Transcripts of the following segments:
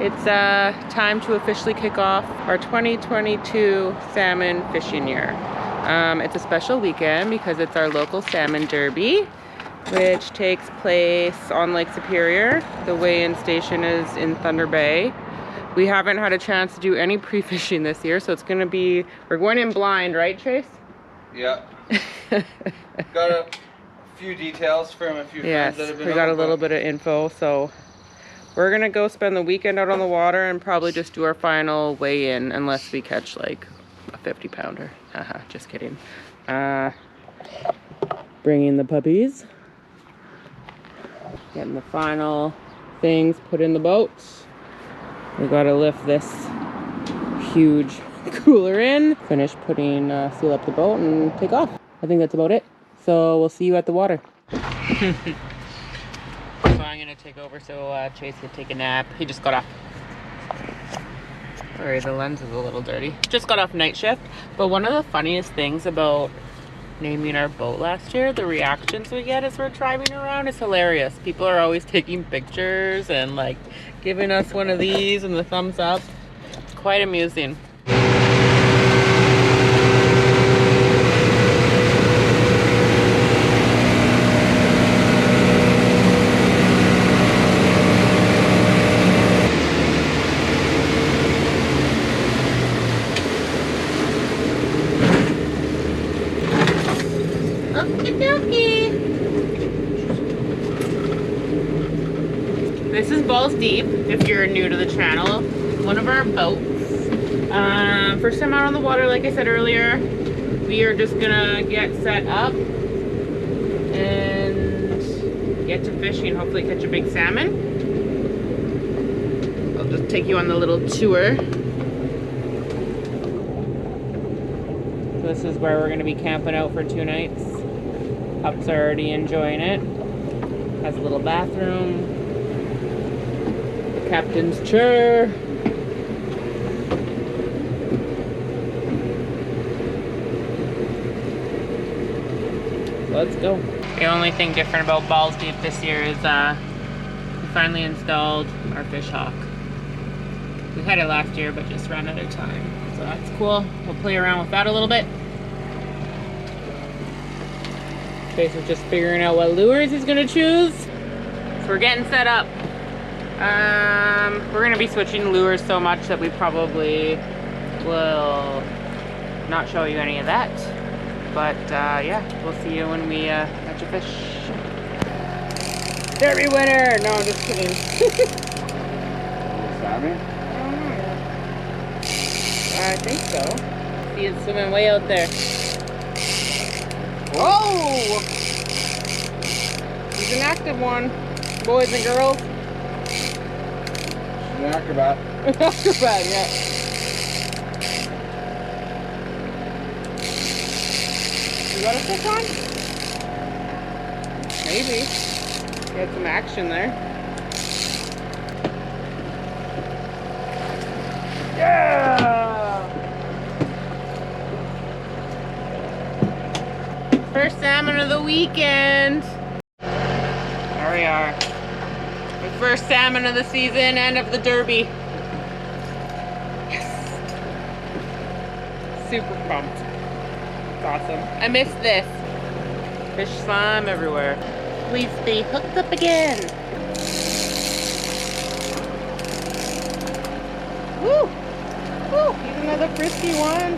It's time to officially kick off our 2022 salmon fishing year. It's a special weekend because it's our local salmon derby, which takes place on Lake Superior. The weigh-in station is in Thunder Bay. We haven't had a chance to do any pre-fishing this year, so it's going to be, we're going in blind, right, Chase? Yeah. Got a few details from a few friends that have been we got a little bit of info, so we're gonna go spend the weekend out on the water and probably just do our final weigh-in unless we catch like a 50-pounder. Haha, just kidding. Bringing the puppies. Getting the final things put in the boat. We gotta lift this huge cooler in, finish putting, seal up the boat and take off. I think that's about it. So we'll see you at the water. So I'm gonna take over so Chase could take a nap. He just got off. Sorry, the lens is a little dirty. Just got off night shift. But one of the funniest things about naming our boat last year, the reactions we get as we're driving around is hilarious. People are always taking pictures and like giving us one of these and the thumbs up. It's quite amusing. This is ballzdeep, if you're new to the channel. One of our boats. First time out on the water, like I said earlier. We are just gonna get set up and get to fishing, hopefully catch a big salmon. I'll just take you on the little tour. So this is where we're gonna be camping out for 2 nights. Pups are already enjoying it. Has a little bathroom. Captain's chair. Let's go. The only thing different about ballzdeep this year is we finally installed our fish hawk. We had it last year but just ran out of time. So that's cool. We'll play around with that a little bit. Chase is just figuring out what lures he's gonna choose. So we're getting set up. We're gonna be switching lures so much that we probably will not show you any of that. But yeah, we'll see you when we catch a fish. Derby winner! No, just kidding. Salmon? I think so. See it swimming way out there. Whoa! He's an active one, boys and girls. An acrobat. An acrobat, yeah. You got a fish on? Maybe. Get some action there. Yeah! First salmon of the weekend. There we are. The first salmon of the season and of the derby. Yes. Super pumped. It's awesome. I missed this. Fish slime everywhere. Please stay hooked up again. Woo! Woo! Here's another Frisky one.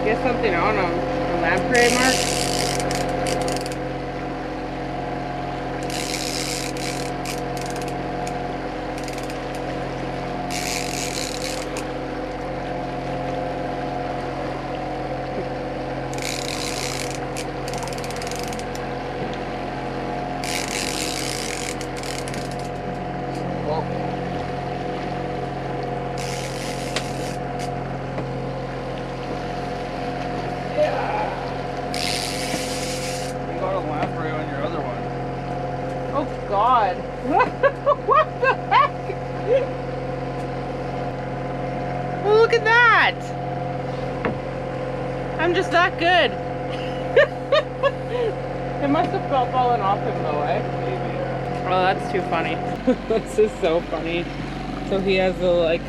Get something on them. A lamprey mark. god! What the heck? Well, look at that! I'm just that good. It must have fallen off him though, eh? Maybe. Oh, that's too funny. This is so funny. So he has a like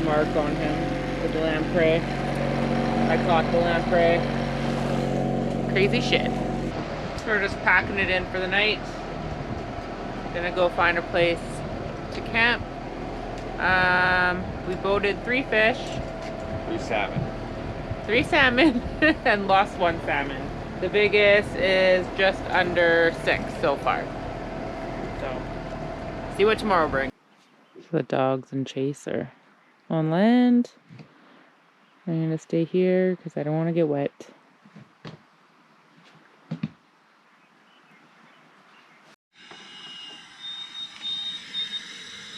mark on him with the lamprey. I caught the lamprey. Crazy shit. So we're just packing it in for the night. Gonna go find a place to camp. We boated 3 fish. 3 salmon. 3 salmon and lost 1 salmon. The biggest is just under 6 so far. So, see what tomorrow brings. The dogs and Chase are on land. I'm gonna stay here because I don't want to get wet.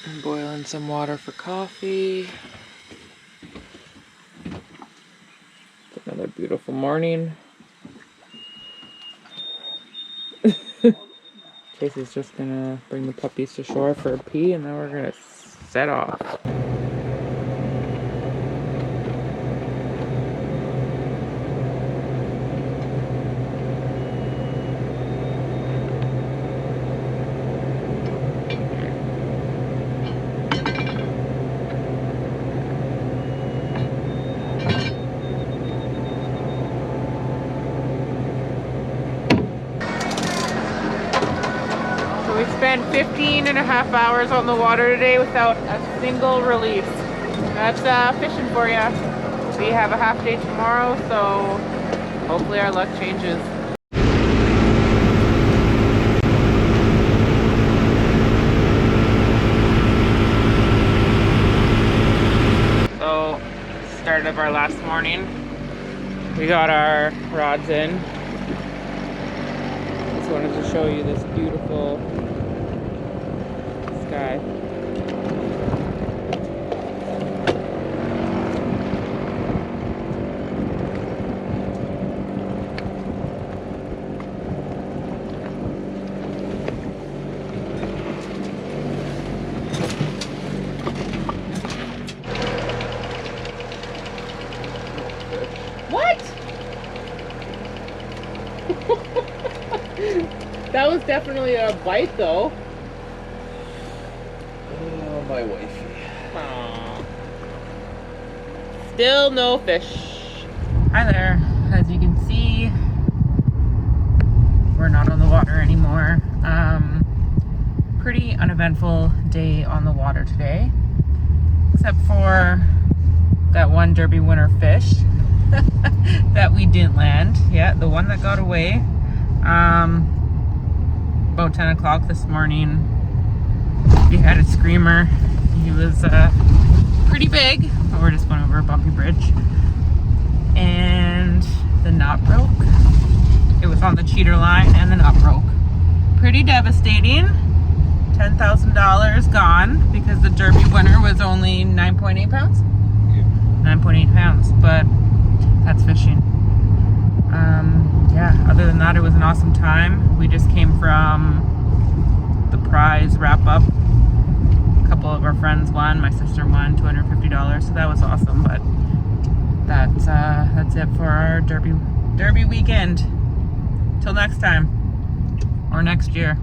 I'm boiling some water for coffee. It's another beautiful morning. Chase is just gonna bring the puppies to shore for a pee and then we're gonna set off. We spent 15.5 hours on the water today without a single release. That's fishing for you. We have a half day tomorrow, so hopefully our luck changes. So, start of our last morning. We got our rods in. Just wanted to show you this beautiful sky. What? That was definitely a bite though. Oh, my wifey. Aww. Still no fish. Hi there. As you can see, we're not on the water anymore. Pretty uneventful day on the water today, except for that one Derby winner fish that we didn't land. Yeah, the one that got away. About 10 o'clock this morning, we had a screamer. He was pretty big. We're just going over a bumpy bridge. And the knot broke. It was on the cheater line and the knot broke. Pretty devastating. $10,000 gone because the Derby winner was only 9.8 pounds? Yeah. 9.8 pounds, but that's fishing. Yeah, other than that, it was an awesome time. We just came from the prize wrap up. A couple of our friends won. My sister won $250, so that was awesome. But that's it for our Derby weekend. Till next time or next year.